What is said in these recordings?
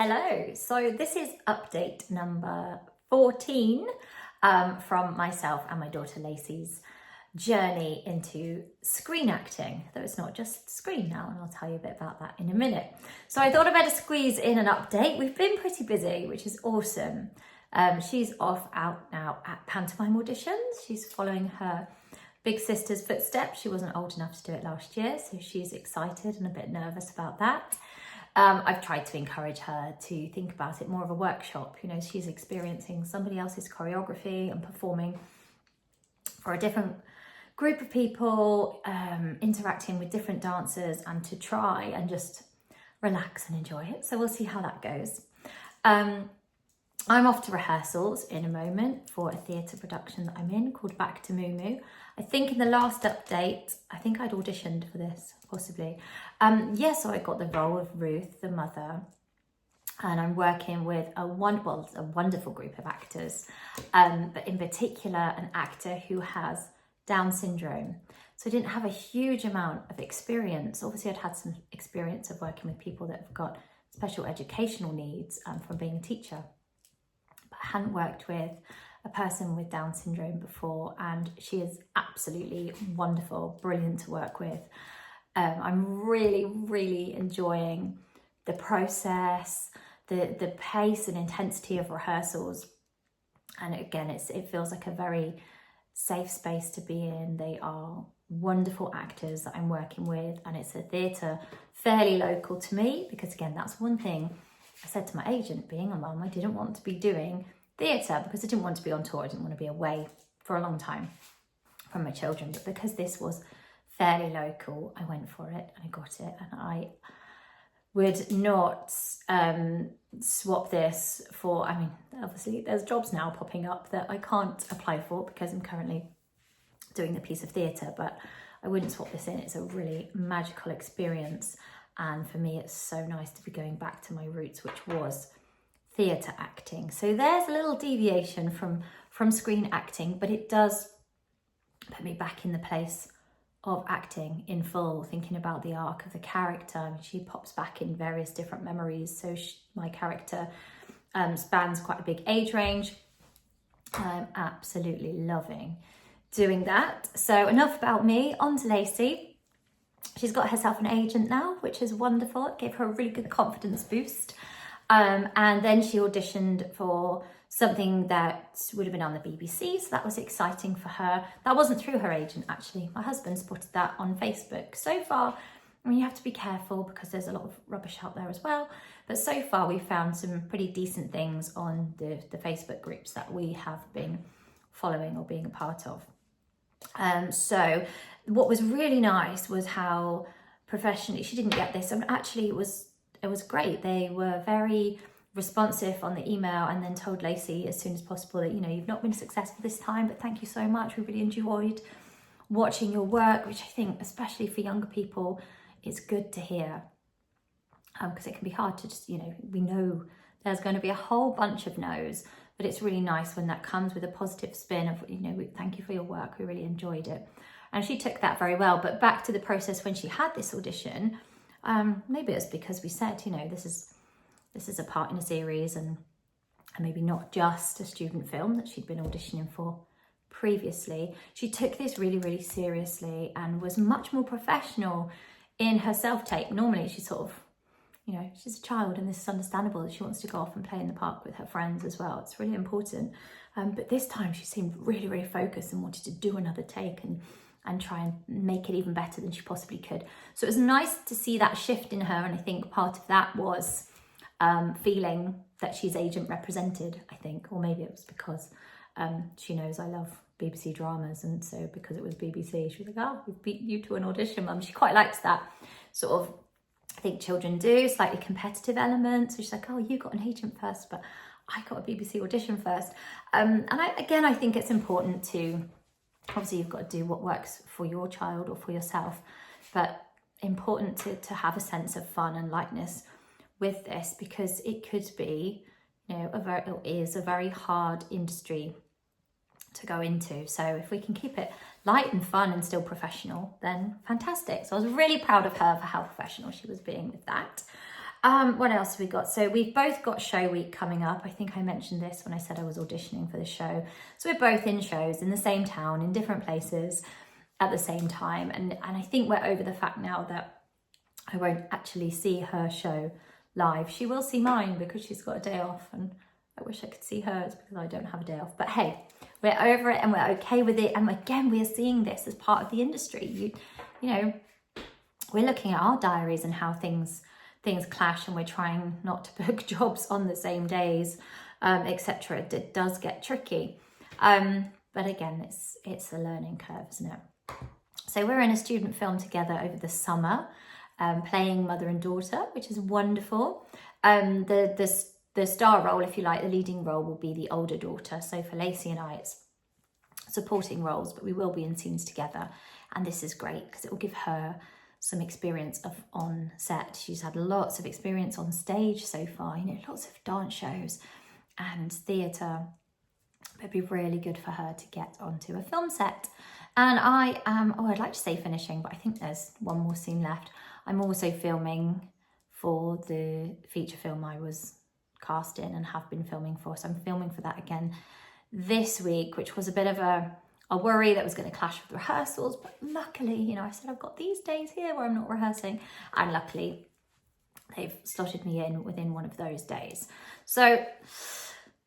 Hello, so this is update number 14 from myself and my daughter Lacey's journey into screen acting, though it's not just screen now, and I'll tell you a bit about that in a minute. So I thought I'd better squeeze in an update. We've been pretty busy, which is awesome. She's off out now at pantomime auditions. She's following her big sister's footsteps. She wasn't old enough to do it last year, so she's excited and a bit nervous about that. I've tried to encourage her to think about it more of a workshop. You know, she's experiencing somebody else's choreography and performing for a different group of people, interacting with different dancers, and to try and just relax and enjoy it. So we'll see how that goes. I'm off to rehearsals in a moment for a theatre production that I'm in called Back to Moo Moo. I think in the last update, I think I'd auditioned for this, possibly. So I got the role of Ruth, the mother, and I'm working with a wonderful group of actors, but in particular an actor who has Down syndrome. So I didn't have a huge amount of experience. Obviously I'd had some experience of working with people that have got special educational needs from being a teacher. I hadn't worked with a person with Down syndrome before, and she is absolutely wonderful, brilliant to work with. I'm really enjoying the process, the pace and intensity of rehearsals. And again, it feels like a very safe space to be in. They are wonderful actors that I'm working with, and it's a theatre fairly local to me, because again, that's one thing I said to my agent, being a mum, I didn't want to be doing theatre because I didn't want to be on tour. I didn't want to be away for a long time from my children. But because this was fairly local, I went for it and I got it. And I would not swap this for, I mean, obviously there's jobs now popping up that I can't apply for because I'm currently doing a piece of theatre, but I wouldn't swap this in. It's a really magical experience. And for me, it's so nice to be going back to my roots, which was theatre acting. So there's a little deviation from screen acting, but it does put me back in the place of acting in full, thinking about the arc of the character. I mean, she pops back in various different memories. So my character spans quite a big age range. I'm absolutely loving doing that. So enough about me, on to Lacey. She's got herself an agent now, which is wonderful. It gave her a really good confidence boost. And then she auditioned for something that would have been on the BBC, so that was exciting for her. That wasn't through her agent, actually. My husband spotted that on Facebook. So far, I mean, you have to be careful because there's a lot of rubbish out there as well. But so far, we've found some pretty decent things on the Facebook groups that we have been following or being a part of. So what was really nice was how professionally, she didn't get this, and actually it was great. They were very responsive on the email, and then told Lacey as soon as possible that, you know, you've not been successful this time, but thank you so much. We really enjoyed watching your work, which I think, especially for younger people, is good to hear, because it can be hard to just, you know, we know there's going to be a whole bunch of no's, but it's really nice when that comes with a positive spin of, you know, thank you for your work, we really enjoyed it. And she took that very well. But back to the process when she had this audition, maybe it's because we said, you know, this is a part in a series, and maybe not just a student film that she'd been auditioning for previously. She took this really seriously and was much more professional in her self-tape. Normally she's sort of, you know, she's a child, and this is understandable that she wants to go off and play in the park with her friends as well. It's really important. But this time she seemed really focused and wanted to do another take and try and make it even better than she possibly could. So it was nice to see that shift in her, and I think part of that was feeling that she's agent represented, I think, or maybe it was because she knows I love BBC dramas, and so because it was BBC, she was like, oh, we've beat you to an audition, Mum. She quite likes that sort of, I think children do, slightly competitive element. So she's like, oh, you got an agent first, but I got a BBC audition first. And I think it's important to, obviously you've got to do what works for your child or for yourself, but important to have a sense of fun and lightness with this, because it could be, you know, it is a very hard industry to go into. So if we can keep it light and fun and still professional, then fantastic. So I was really proud of her for how professional she was being with that. What else have we got? So we've both got show week coming up. I think I mentioned this when I said I was auditioning for the show. So we're both in shows in the same town, in different places at the same time. And I think we're over the fact now that I won't actually see her show live. She will see mine because she's got a day off, and I wish I could see hers because I don't have a day off. But hey, we're over it and we're okay with it. And again, we're seeing this as part of the industry. You know, we're looking at our diaries and how things clash, and we're trying not to book jobs on the same days, etc. It does get tricky. But again, it's a learning curve, isn't it? So we're in a student film together over the summer, playing mother and daughter, which is wonderful. The star role, if you like, the leading role will be the older daughter. So for Lacey and I, it's supporting roles, but we will be in scenes together. And this is great because it will give her some experience of on set. She's had lots of experience on stage so far, you know, lots of dance shows and theatre. It'd be really good for her to get onto a film set. And I am, I'd like to say finishing, but I think there's one more scene left. I'm also filming for the feature film I was cast in and have been filming for. So I'm filming for that again this week, which was a bit of a worry that was going to clash with rehearsals. But luckily, you know, I said I've got these days here where I'm not rehearsing. And luckily, they've slotted me in within one of those days. So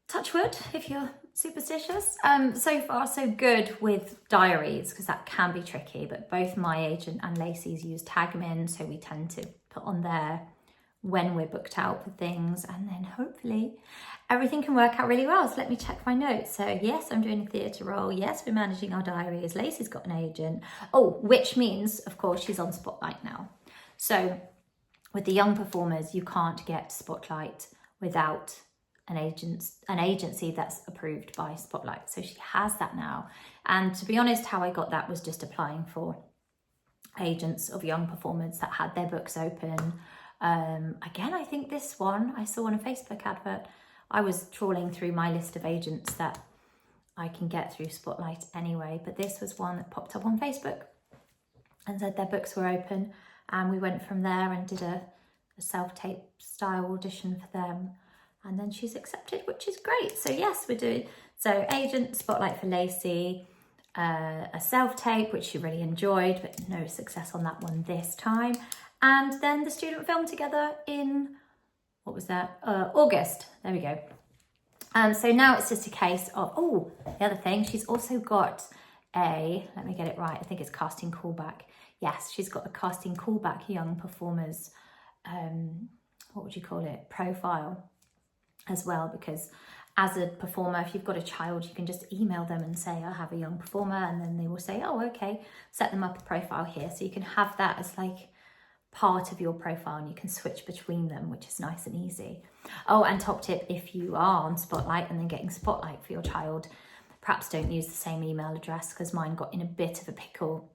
touch wood if you're superstitious. So far so good with diaries, because that can be tricky, but both my agent and Lacey's use Tagmin, so we tend to put on there when we're booked out for things, and then hopefully everything can work out really well. So let me check my notes. So yes, I'm doing a theatre role. Yes, we're managing our diaries. Lacey's got an agent. Oh, which means of course she's on Spotlight now. So with the young performers, you can't get Spotlight without an agency that's approved by Spotlight. So she has that now. And to be honest, how I got that was just applying for agents of young performers that had their books open. Again, I think this one I saw on a Facebook advert. I was trawling through my list of agents that I can get through Spotlight anyway, but this was one that popped up on Facebook and said their books were open, and we went from there and did a self-tape style audition for them. And then she's accepted, which is great. So yes, we're doing, so agent, Spotlight for Lacey, a self-tape, which she really enjoyed, but no success on that one this time. And then the student film together in, what was that? August, there we go. So now it's just a case of, oh, the other thing, she's also got a, let me get it right, I think it's casting callback. Yes, she's got a casting callback young performers, what would you call it, profile as well, because as a performer, if you've got a child, you can just email them and say, I have a young performer, and then they will say, oh, okay, set them up a profile here. So you can have that as like part of your profile, and you can switch between them, which is nice and easy. Oh, and top tip, if you are on Spotlight and then getting Spotlight for your child, perhaps don't use the same email address, because mine got in a bit of a pickle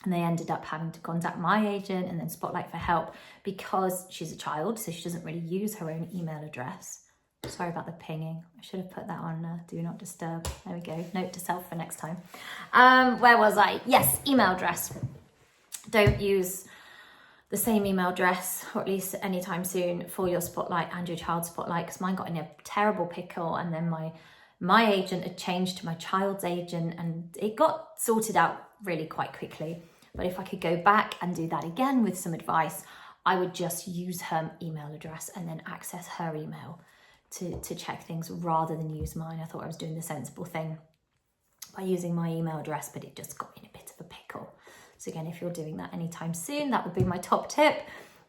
and they ended up having to contact my agent and then Spotlight for help, because she's a child, so she doesn't really use her own email address. Sorry about the pinging. I should have put that on do not disturb. There we go. Note to self for next time. Where was I? Yes, email address. Don't use the same email address, or at least anytime soon, for your Spotlight and your child's Spotlight, because mine got in a terrible pickle, and then my agent had changed to my child's agent, and it got sorted out really quite quickly. But if I could go back and do that again with some advice, I would just use her email address and then access her email to check things rather than use mine. I thought I was doing the sensible thing by using my email address, but it just got in a bit of a pickle. So again, if you're doing that anytime soon, that would be my top tip.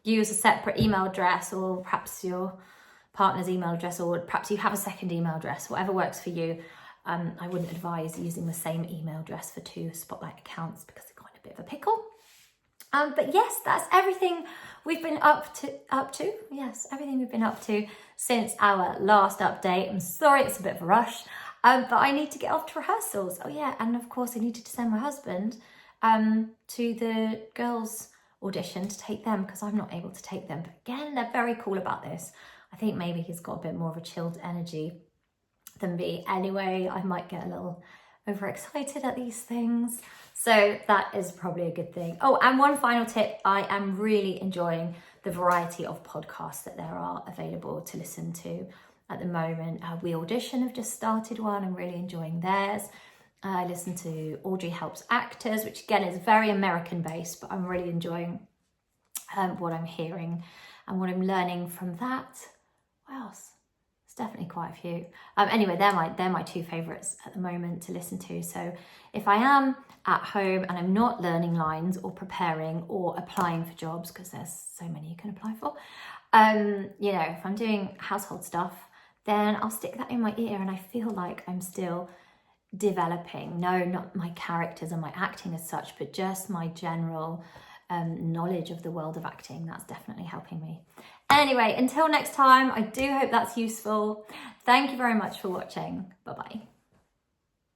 Use a separate email address, or perhaps your partner's email address, or perhaps you have a second email address, whatever works for you. I wouldn't advise using the same email address for two Spotlight accounts, because it got in a bit of a pickle. But yes, that's everything we've been up to. Yes, everything we've been up to since our last update. I'm sorry it's a bit of a rush, but I need to get off to rehearsals. Oh yeah, and of course I needed to send my husband to the girls' audition to take them, because I'm not able to take them. But again, they're very cool about this. I think maybe he's got a bit more of a chilled energy than me. Anyway, I might get a little overexcited at these things. So that is probably a good thing. Oh, and one final tip, I am really enjoying the variety of podcasts that there are available to listen to at the moment. We Audition have just started one. I'm really enjoying theirs. I listen to Audrey Helps Actors, which again is very American based, but I'm really enjoying what I'm hearing and what I'm learning from that. What else? There's definitely quite a few. Anyway, they're my two favourites at the moment to listen to. So if I am at home and I'm not learning lines or preparing or applying for jobs, because there's so many you can apply for, you know, if I'm doing household stuff, then I'll stick that in my ear and I feel like I'm still developing. No, not my characters and my acting as such, but just my general knowledge of the world of acting. That's definitely helping me. Anyway, until next time, I do hope that's useful. Thank you very much for watching. Bye-bye.